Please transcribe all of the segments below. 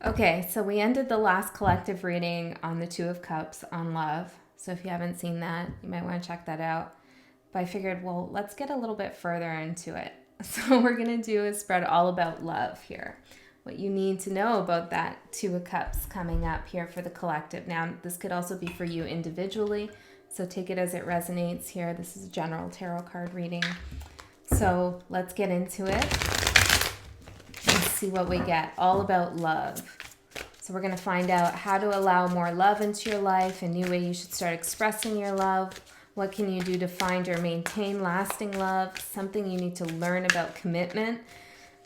Okay, so we ended the last collective reading on the Two of Cups on love. So if you haven't seen that, you might want to check that out. But I figured, well, let's get a little bit further into it. So what we're going to do is spread all about love here. What you need to know about that Two of Cups coming up here for the collective. Now, this could also be for you individually, so take it as it resonates here. This is a general tarot card reading. So let's get into it and see what we get. All about love. So we're going to find out how to allow more love into your life, a new way you should start expressing your love. What can you do to find or maintain lasting love? Something you need to learn about commitment.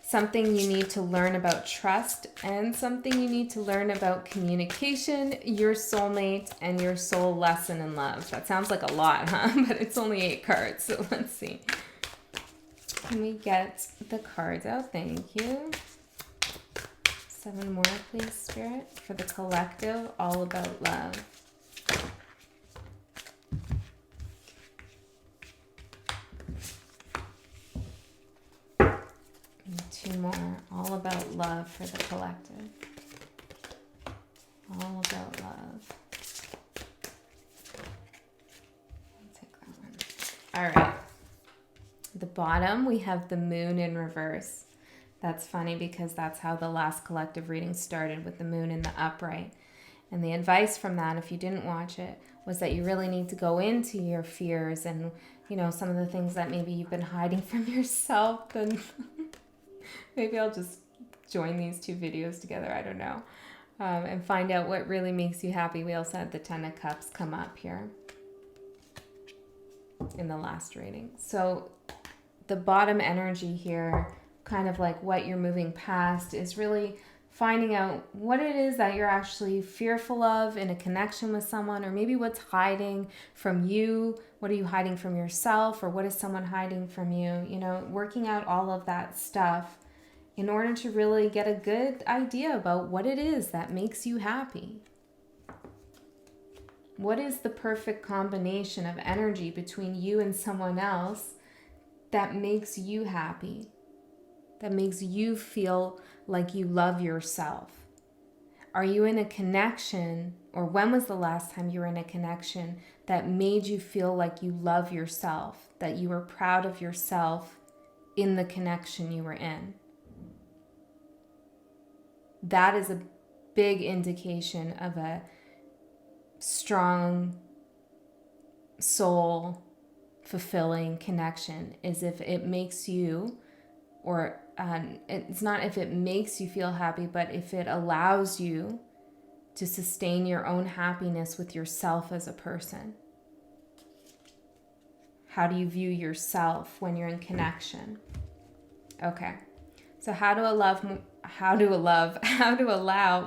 Something you need to learn about trust. And something you need to learn about communication, your soulmate, and your soul lesson in love. That sounds like a lot, huh? But it's only 8 cards, so let's see. Can we get the cards out? Thank you. 7 more, please, Spirit, for the collective, all about love. And 2 more, all about love for the collective. All about love. I'll take that one. All right. At the bottom, we have the moon in reverse. That's funny because that's how the last collective reading started, with the moon in the upright. And the advice from that, if you didn't watch it, was that you really need to go into your fears and, you know, some of the things that maybe you've been hiding from yourself. And maybe I'll just join these 2 videos together, I don't know, and find out what really makes you happy. We also had the 10 of Cups come up here in the last reading. So the bottom energy here, kind of like what you're moving past, is really finding out what it is that you're actually fearful of in a connection with someone, or maybe what's hiding from you. What are you hiding from yourself, or what is someone hiding from you? You know, working out all of that stuff in order to really get a good idea about what it is that makes you happy. What is the perfect combination of energy between you and someone else that makes you happy? That makes you feel like you love yourself? Are you in a connection, or when was the last time you were in a connection that made you feel like you love yourself, that you were proud of yourself in the connection you were in? That is a big indication of a strong soul fulfilling connection, is if it makes you, or it's not if it makes you feel happy, but if it allows you to sustain your own happiness with yourself as a person. How do you view yourself when you're in connection? Okay, so how to allow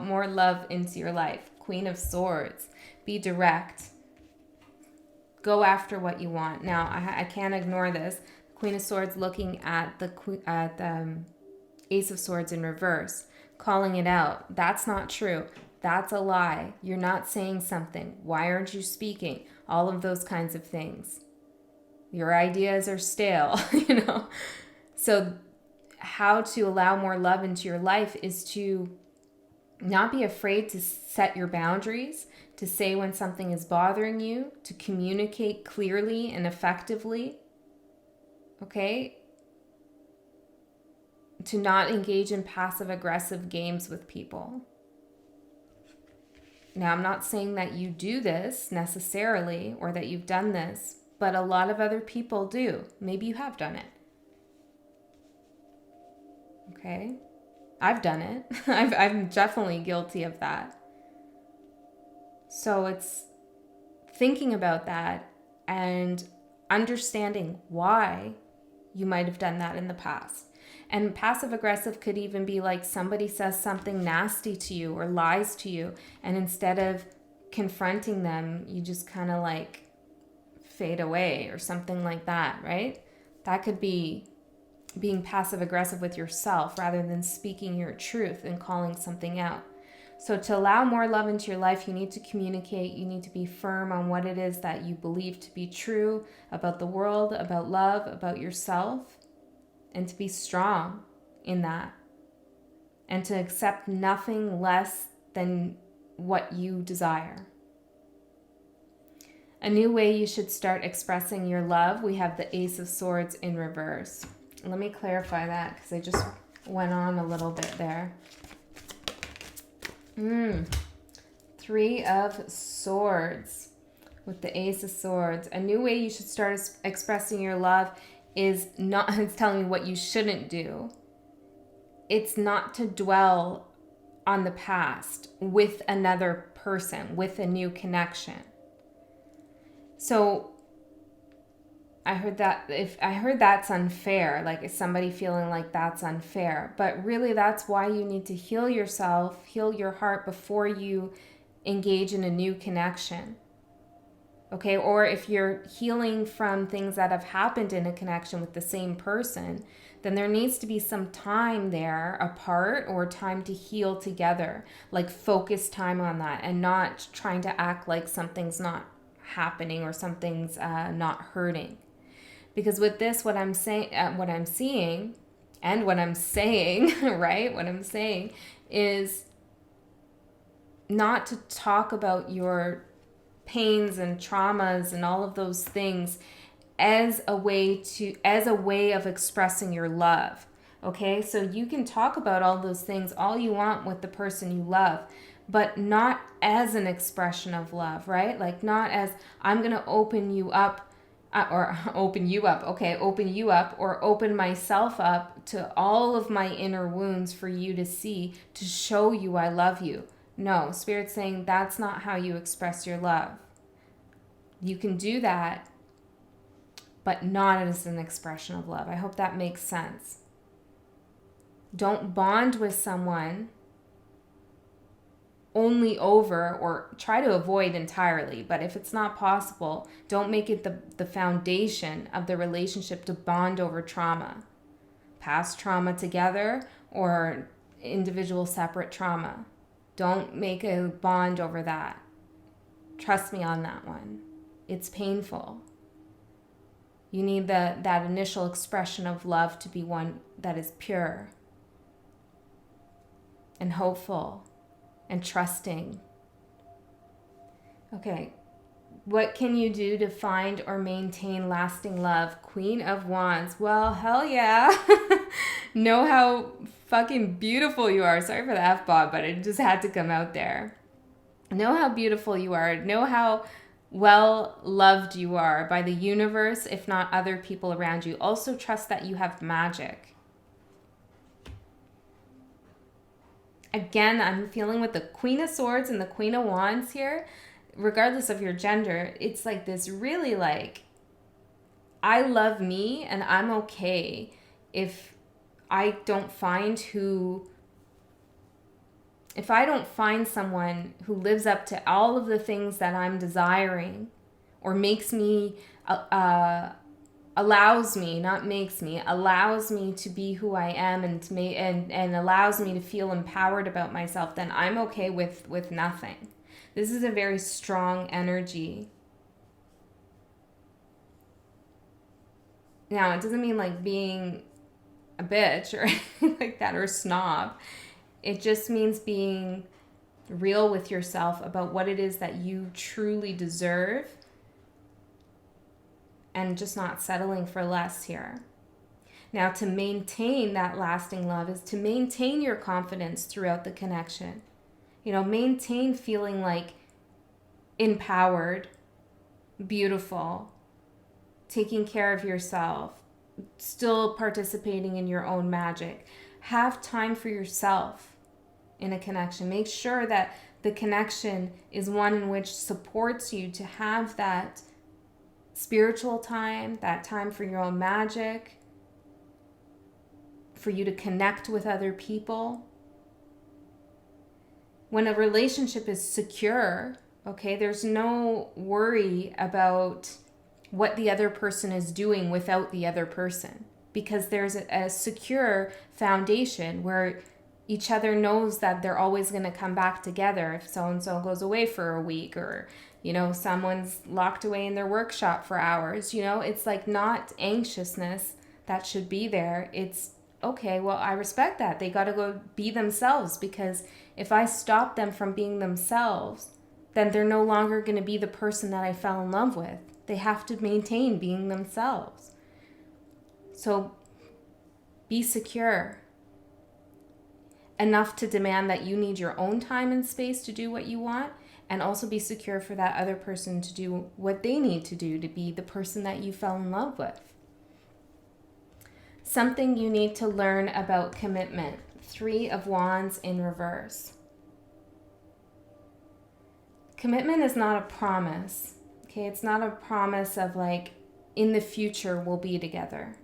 more love into your life. Queen of Swords. Be direct. Go after what you want. Now, I can't ignore this. Queen of Swords looking at the Ace of Swords in reverse, calling it out. That's not true. That's a lie. You're not saying something. Why aren't you speaking? All of those kinds of things. Your ideas are stale, you know. So how to allow more love into your life is to not be afraid to set your boundaries, to say when something is bothering you, to communicate clearly and effectively. Okay? To not engage in passive-aggressive games with people. Now, I'm not saying that you do this necessarily, or that you've done this, but a lot of other people do. Maybe you have done it. Okay? I've done it. I'm definitely guilty of that. So it's thinking about that and understanding why you might have done that in the past. And passive aggressive could even be like somebody says something nasty to you or lies to you, and instead of confronting them, you just kind of like fade away or something like that, right? That could be being passive aggressive with yourself rather than speaking your truth and calling something out. So to allow more love into your life, you need to communicate. You need to be firm on what it is that you believe to be true about the world, about love, about yourself, and to be strong in that. and to accept nothing less than what you desire. A new way you should start expressing your love. We have the Ace of Swords in reverse. Let me clarify that because I just went on a little bit there. Three of Swords with the Ace of Swords. A new way you should start expressing your love is not, it's telling you what you shouldn't do. It's not to dwell on the past with another person, with a new connection. So I heard that's unfair, like is somebody feeling like that's unfair, but really that's why you need to heal yourself, heal your heart before you engage in a new connection. Okay, or if you're healing from things that have happened in a connection with the same person, then there needs to be some time there apart or time to heal together, like focus time on that and not trying to act like something's not happening or something's not hurting. Because with this, what I'm saying, right? What I'm saying is not to talk about your pains and traumas and all of those things as a way of expressing your love. Okay, so you can talk about all those things all you want with the person you love, but not as an expression of love, right? Like not as I'm gonna open you up or open you up or open myself up to all of my inner wounds for you to see, to show you I love you. No, Spirit's saying that's not how you express your love. You can do that, but not as an expression of love. I hope that makes sense. Don't bond with someone only over, or try to avoid entirely, but if it's not possible, don't make it the foundation of the relationship to bond over trauma. Past trauma together or individual separate trauma. Don't make a bond over that. Trust me on that one. It's painful. You need that initial expression of love to be one that is pure and hopeful and trusting. Okay, what can you do to find or maintain lasting love? Queen of Wands. Well, hell yeah. Know how fucking beautiful you are. Sorry for the F-bomb, but it just had to come out there. Know how beautiful you are. Know how well loved you are by the universe, if not other people around you. Also trust that you have magic. Again, I'm feeling with the Queen of Swords and the Queen of Wands here, regardless of your gender, it's like this really like, I love me and I'm okay if I don't find someone who lives up to all of the things that I'm desiring or makes me, allows me to be who I am and allows me to feel empowered about myself, then I'm okay with nothing. This is a very strong energy. Now, it doesn't mean like being a bitch or anything like that or snob. It just means being real with yourself about what it is that you truly deserve and just not settling for less here. Now, to maintain that lasting love is to maintain your confidence throughout the connection. You know, maintain feeling like empowered, beautiful, taking care of yourself, still participating in your own magic. Have time for yourself in a connection. Make sure that the connection is one in which supports you to have that spiritual time, that time for your own magic, for you to connect with other people. When a relationship is secure, okay, there's no worry about what the other person is doing without the other person, because there's a secure foundation where each other knows that they're always going to come back together if so-and-so goes away for a week, or, you know, someone's locked away in their workshop for hours. You know, it's like not anxiousness that should be there. It's okay, well, I respect that. They got to go be themselves, because if I stop them from being themselves, then they're no longer going to be the person that I fell in love with. They have to maintain being themselves. So be secure enough to demand that you need your own time and space to do what you want, and also be secure for that other person to do what they need to do to be the person that you fell in love with. Something you need to learn about commitment. 3 of Wands in reverse. Commitment is not a promise. Okay, it's not a promise of like, in the future we'll be together.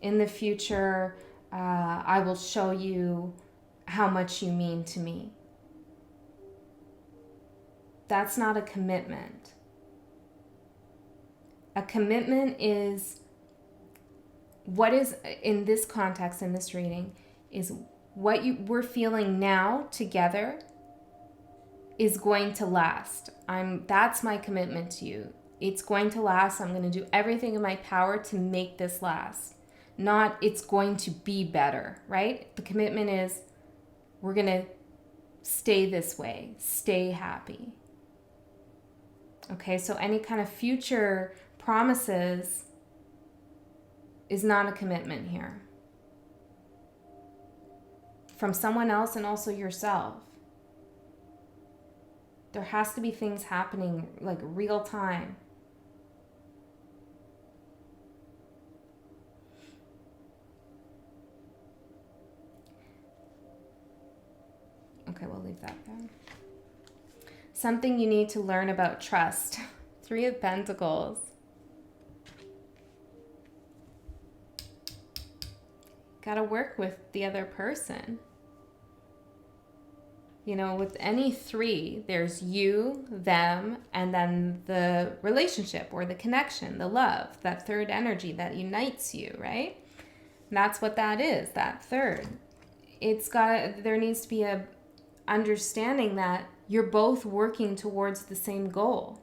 In the future, I will show you how much you mean to me. That's not a commitment. A commitment is, what is, in this context, in this reading, is what we're feeling now together is going to last. That's my commitment to you. It's going to last. I'm going to do everything in my power to make this last. Not it's going to be better, right? The commitment is, we're going to stay this way, stay happy. Okay, so any kind of future promises is not a commitment here. From someone else and also yourself. There has to be things happening like real time. Okay, we'll leave that there. Something you need to learn about trust. 3 of Pentacles. Got to work with the other person. You know, with any 3, there's you, them, and then the relationship or the connection, the love, that third energy that unites you, right? And that's what that is, that third. There needs to be a understanding that you're both working towards the same goal.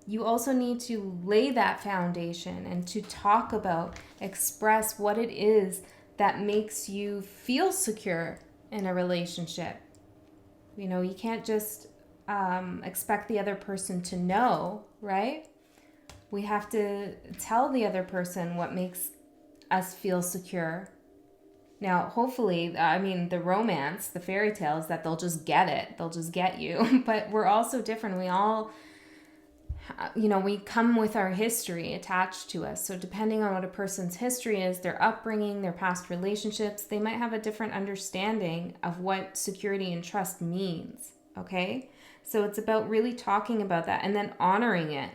You also need to lay that foundation and to talk about, express what it is that makes you feel secure in a relationship. You know, you can't just expect the other person to know, right? We have to tell the other person what makes us feel secure. Now, hopefully, I mean, the romance, the fairy tale is that they'll just get it. They'll just get you. But we're all so different. We all, you know, we come with our history attached to us. So depending on what a person's history is, their upbringing, their past relationships, they might have a different understanding of what security and trust means, okay? So it's about really talking about that and then honoring it.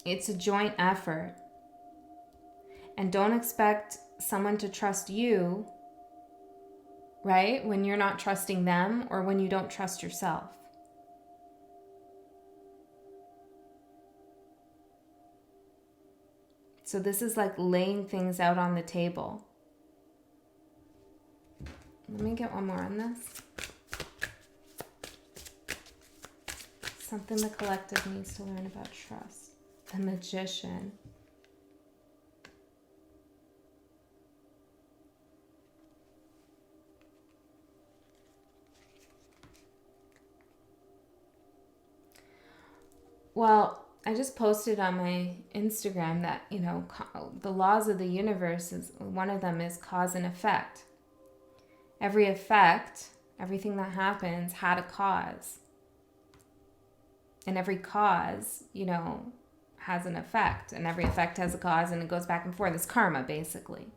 It's a joint effort. And don't expect someone to trust you, right? When you're not trusting them or when you don't trust yourself. So this is like laying things out on the table. Let me get one more on this. Something the collective needs to learn about trust. The Magician. Well, I just posted on my Instagram that, you know, the laws of the universe, is one of them is cause and effect. Every effect, everything that happens had a cause. And every cause, you know, has an effect. And every effect has a cause, and it goes back and forth. It's karma, basically.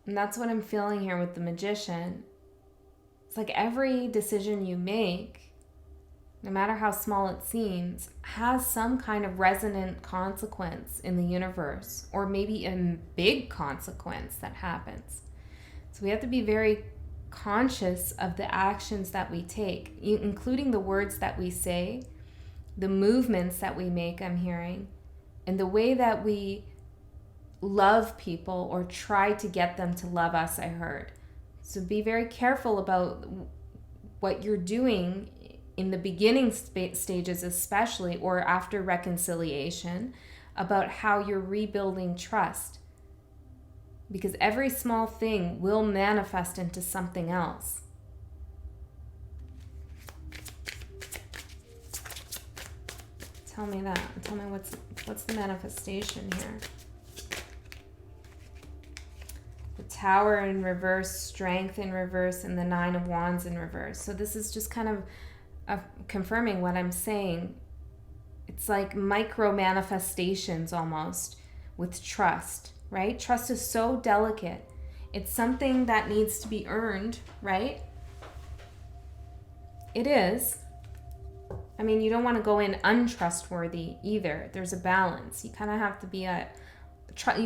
And that's what I'm feeling here with the Magician. It's like every decision you make, no matter how small it seems, has some kind of resonant consequence in the universe, or maybe a big consequence that happens. So we have to be very conscious of the actions that we take, including the words that we say, the movements that we make, I'm hearing, and the way that we love people or try to get them to love us, I heard. So be very careful about what you're doing in the beginning stages especially, or after reconciliation, about how you're rebuilding trust. Because every small thing will manifest into something else. Tell me that. Tell me what's the manifestation here. The Tower in reverse, Strength in reverse, and the Nine of Wands in reverse. So this is just kind of confirming what I'm saying. It's like micro manifestations almost with trust, right? Trust is so delicate. It's something that needs to be earned, right? It is. I mean, you don't want to go in untrustworthy either. There's a balance. You kind of have to be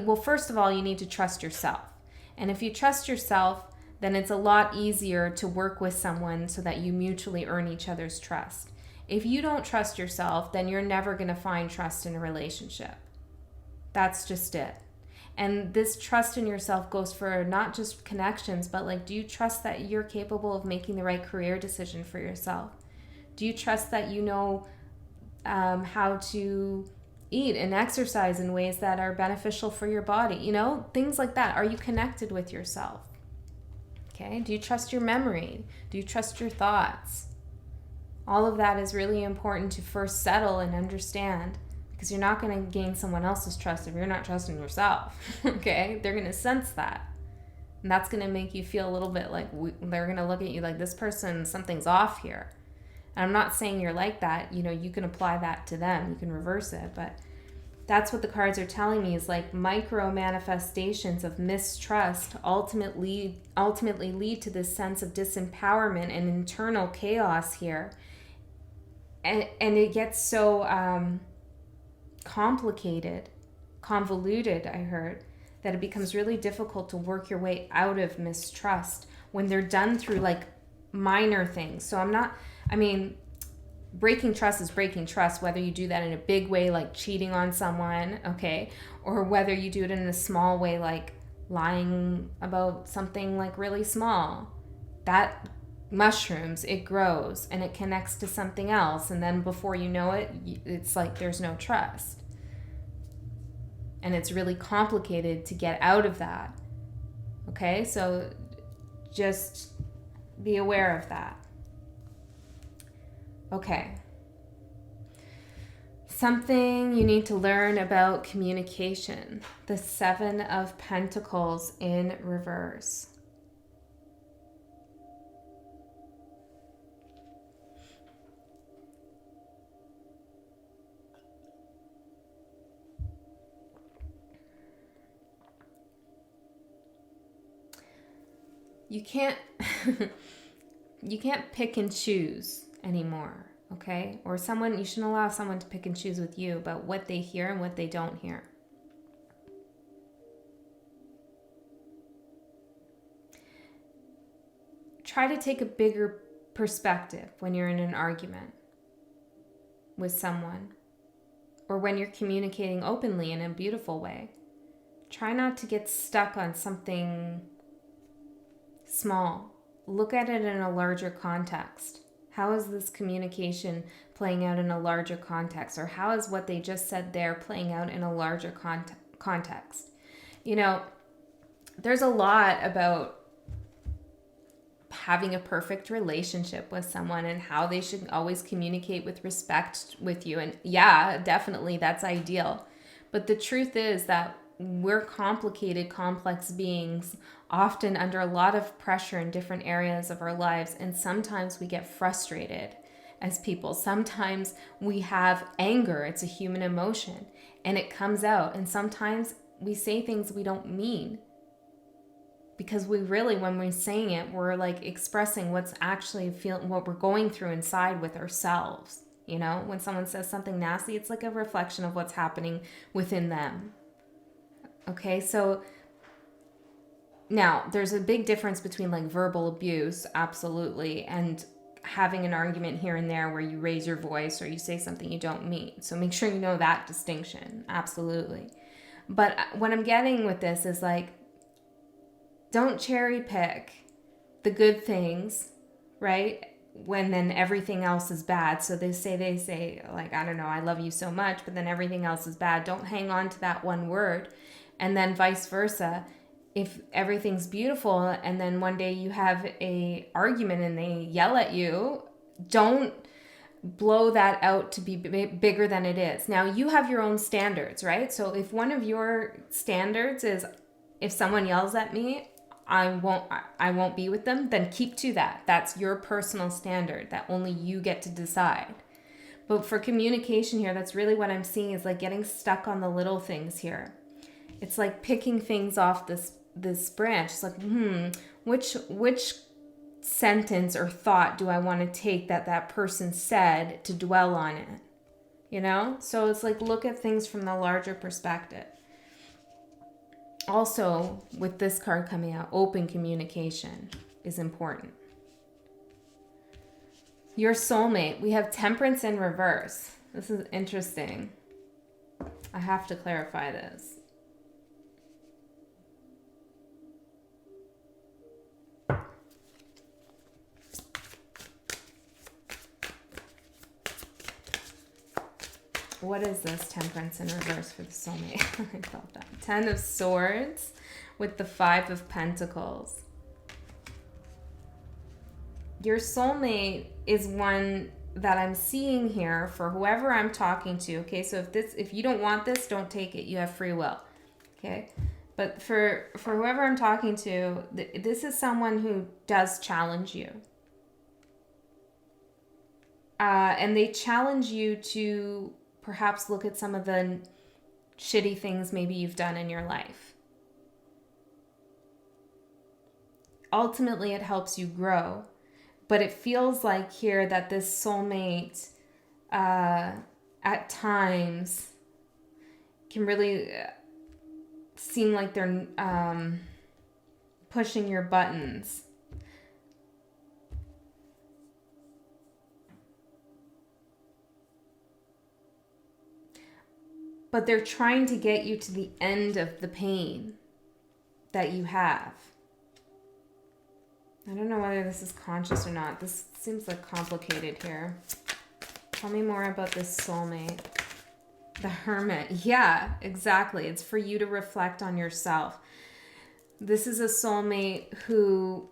well, first of all, you need to trust yourself. And if you trust yourself, then it's a lot easier to work with someone so that you mutually earn each other's trust. If you don't trust yourself, then you're never going to find trust in a relationship. That's just it. And this trust in yourself goes for not just connections, but like, do you trust that you're capable of making the right career decision for yourself? Do you trust that you know how to eat and exercise in ways that are beneficial for your body? You know, things like that. Are you connected with yourself? Okay. Do you trust your memory? Do you trust your thoughts? All of that is really important to first settle and understand, because you're not going to gain someone else's trust if you're not trusting yourself. Okay. They're going to sense that. And that's going to make you feel a little bit like they're going to look at you like, this person, something's off here. And I'm not saying you're like that. You know, you can apply that to them. You can reverse it. But that's what the cards are telling me, is like micro manifestations of mistrust ultimately lead to this sense of disempowerment and internal chaos here. And it gets so complicated, convoluted, I heard, that it becomes really difficult to work your way out of mistrust when they're done through like minor things. So breaking trust is breaking trust, whether you do that in a big way, like cheating on someone, okay, or whether you do it in a small way, like lying about something like really small. That mushrooms, it grows and it connects to something else, and then before you know it, it's like there's no trust. And it's really complicated to get out of that. Okay, so just be aware of that. Okay. Something you need to learn about communication. The Seven of Pentacles in reverse. You can't pick and choose anymore, okay? Or you shouldn't allow someone to pick and choose with you about what they hear and what they don't hear. Try to take a bigger perspective when you're in an argument with someone, or when you're communicating openly in a beautiful way. Try not to get stuck on something small. Look at it in a larger context. How is this communication playing out in a larger context? Or how is what they just said there playing out in a larger context? You know, there's a lot about having a perfect relationship with someone and how they should always communicate with respect with you. And yeah, definitely that's ideal. But the truth is that we're complicated, complex beings, often under a lot of pressure in different areas of our lives. And sometimes we get frustrated as people. Sometimes we have anger. It's a human emotion and it comes out. And sometimes we say things we don't mean, because we really, when we're saying it, we're like expressing what's actually what we're going through inside with ourselves. You know, when someone says something nasty, it's like a reflection of what's happening within them. Okay, so now there's a big difference between like verbal abuse, absolutely, and having an argument here and there where you raise your voice or you say something you don't mean. So make sure you know that distinction, absolutely. But what I'm getting with this is like, don't cherry pick the good things, right? when then everything else is bad. So they say like, I don't know, I love you so much, but then everything else is bad. Don't hang on to that one word. And then vice versa. If everything's beautiful and then one day you have a argument and they yell at you, don't blow that out to be bigger than it is. Now you have your own standards, right? So if one of your standards is, if someone yells at me, I won't be with them, then keep to that. That's your personal standard that only you get to decide. But for communication here, that's really what I'm seeing is like getting stuck on the little things here. It's like picking things off this branch. It's like, which sentence or thought do I want to take that person said to dwell on it? You know? So it's like, look at things from the larger perspective. Also, with this card coming out, open communication is important. Your soulmate, we have Temperance in reverse. This is interesting. I have to clarify this. What is this Temperance in reverse for the soulmate? I felt that. 10 of Swords with the 5 of Pentacles. Your soulmate is one that I'm seeing here for whoever I'm talking to. Okay, so if you don't want this, don't take it. You have free will. Okay, but for whoever I'm talking to, this is someone who does challenge you. And they challenge you to perhaps look at some of the shitty things maybe you've done in your life. Ultimately, it helps you grow. But it feels like here that this soulmate at times can really seem like they're pushing your buttons. But they're trying to get you to the end of the pain that you have. I don't know whether this is conscious or not. This seems like complicated here. Tell me more about this soulmate. The Hermit. Yeah, exactly. It's for you to reflect on yourself. This is a soulmate who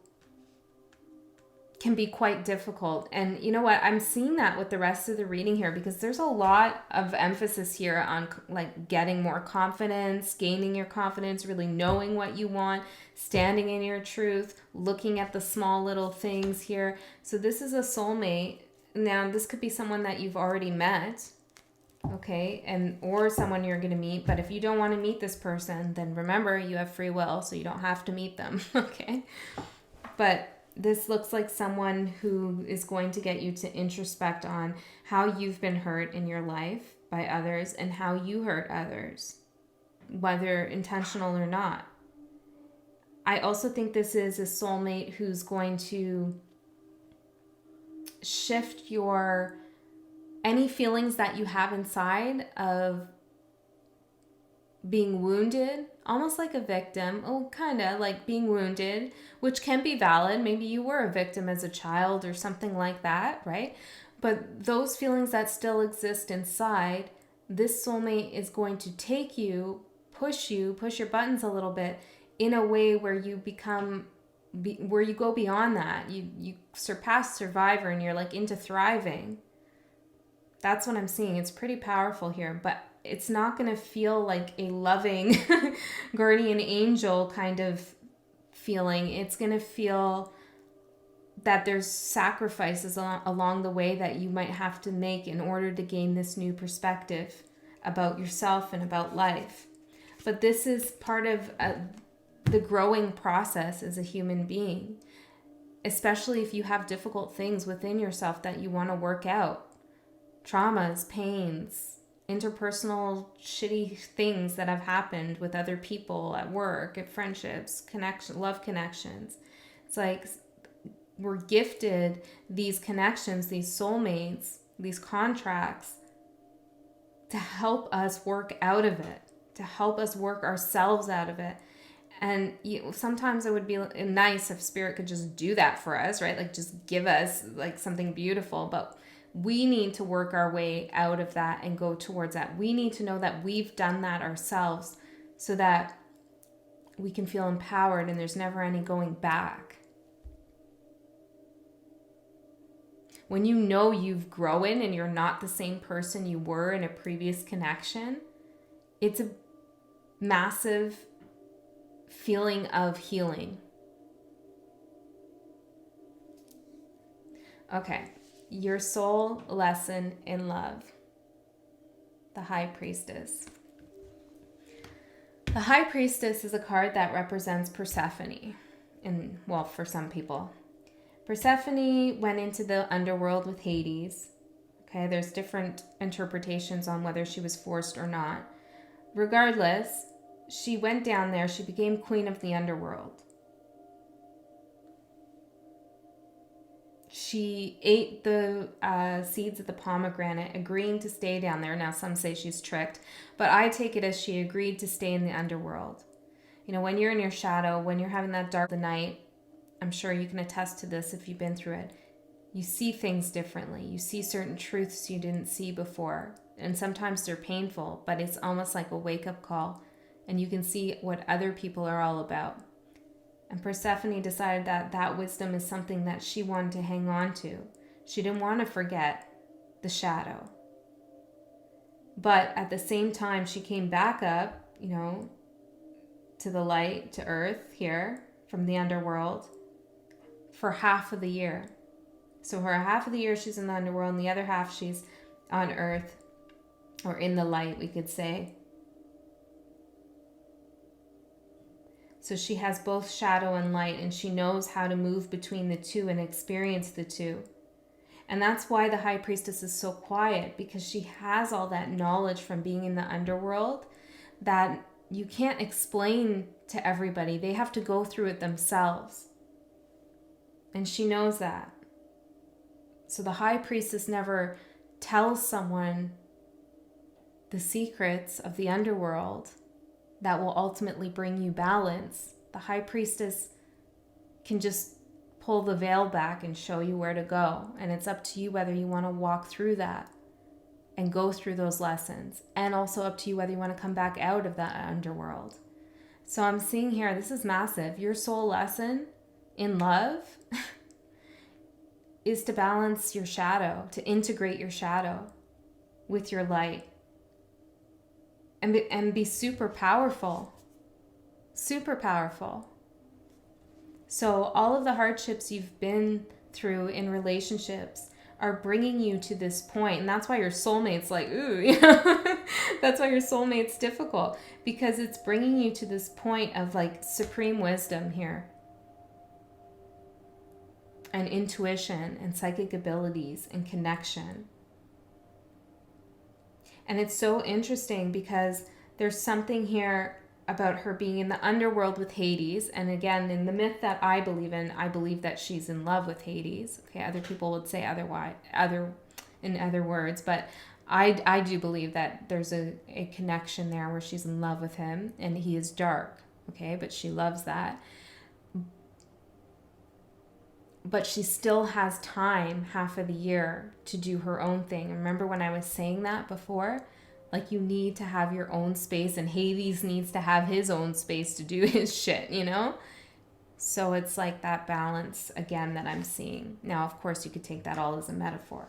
can be quite difficult. And you know what? I'm seeing that with the rest of the reading here because there's a lot of emphasis here on like getting more confidence, gaining your confidence, really knowing what you want, standing in your truth, looking at the small little things here. So this is a soulmate. Now, this could be someone that you've already met, okay, and or someone you're going to meet. But if you don't want to meet this person, then remember you have free will, so you don't have to meet them, okay? But this looks like someone who is going to get you to introspect on how you've been hurt in your life by others and how you hurt others, whether intentional or not. I also think this is a soulmate who's going to shift any feelings that you have inside of being wounded, almost like a victim. Oh, kind of like being wounded, which can be valid. Maybe you were a victim as a child or something like that, right? But those feelings that still exist inside, this soulmate is going to take you, push your buttons a little bit in a way where you where you go beyond that. You surpass survivor and you're like into thriving. That's what I'm seeing. It's pretty powerful here, but it's not going to feel like a loving guardian angel kind of feeling. It's going to feel that there's sacrifices along the way that you might have to make in order to gain this new perspective about yourself and about life. But this is part of the growing process as a human being, especially if you have difficult things within yourself that you want to work out. Traumas, pains, interpersonal shitty things that have happened with other people at work, at friendships, love connections. It's like we're gifted these connections, these soulmates, these contracts to help us work out of it, to help us work ourselves out of it. And sometimes it would be nice if spirit could just do that for us, right? Like just give us like something beautiful. But we need to work our way out of that and go towards that. We need to know that we've done that ourselves so that we can feel empowered and there's never any going back. When you know you've grown and you're not the same person you were in a previous connection, it's a massive feeling of healing. Okay, your soul lesson in love. The High Priestess. The High Priestess is a card that represents Persephone. And, well, for some people. Persephone went into the underworld with Hades. Okay, there's different interpretations on whether she was forced or not. Regardless, she went down there. She became queen of the underworld. She ate the seeds of the pomegranate, agreeing to stay down there. Now, some say she's tricked, but I take it as she agreed to stay in the underworld. You know, when you're in your shadow, when you're having that dark night, I'm sure you can attest to this if you've been through it. You see things differently. You see certain truths you didn't see before. And sometimes they're painful, but it's almost like a wake-up call. And you can see what other people are all about. And Persephone decided that that wisdom is something that she wanted to hang on to. She didn't want to forget the shadow. But at the same time, she came back up, you know, to the light, to earth here from the underworld for half of the year. So for half of the year, she's in the underworld, and the other half, she's on earth, or in the light, we could say. So she has both shadow and light, and she knows how to move between the two and experience the two. And that's why the High Priestess is so quiet, because she has all that knowledge from being in the underworld that you can't explain to everybody. They have to go through it themselves. And she knows that. So the High Priestess never tells someone the secrets of the underworld that will ultimately bring you balance. The High Priestess can just pull the veil back and show you where to go. And it's up to you whether you want to walk through that and go through those lessons. And also up to you whether you want to come back out of that underworld. So I'm seeing here, this is massive. Your soul lesson in love is to balance your shadow, to integrate your shadow with your light. And be super powerful. Super powerful. So all of the hardships you've been through in relationships are bringing you to this point. And that's why your soulmate's like, ooh, you know? That's why your soulmate's difficult. Because it's bringing you to this point of like supreme wisdom here. And intuition and psychic abilities and connection. And it's so interesting because there's something here about her being in the underworld with Hades. And again, in the myth that I believe in, I believe that she's in love with Hades. Okay, other people would say otherwise, in other words, but I do believe that there's a connection there where she's in love with him and he is dark. Okay, but she loves that. But she still has time, half of the year, to do her own thing. Remember when I was saying that before? Like, you need to have your own space, and Hades needs to have his own space to do his shit, you know? So it's like that balance, again, that I'm seeing. Now, of course, you could take that all as a metaphor.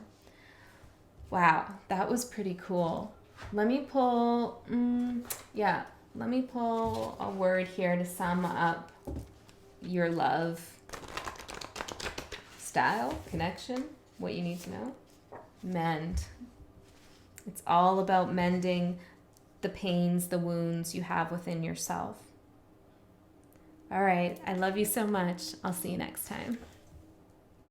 Wow, that was pretty cool. Let me pull, let me pull a word here to sum up your love style, connection, what you need to know. Mend. It's all about mending the pains, the wounds you have within yourself. All right. I love you so much. I'll see you next time.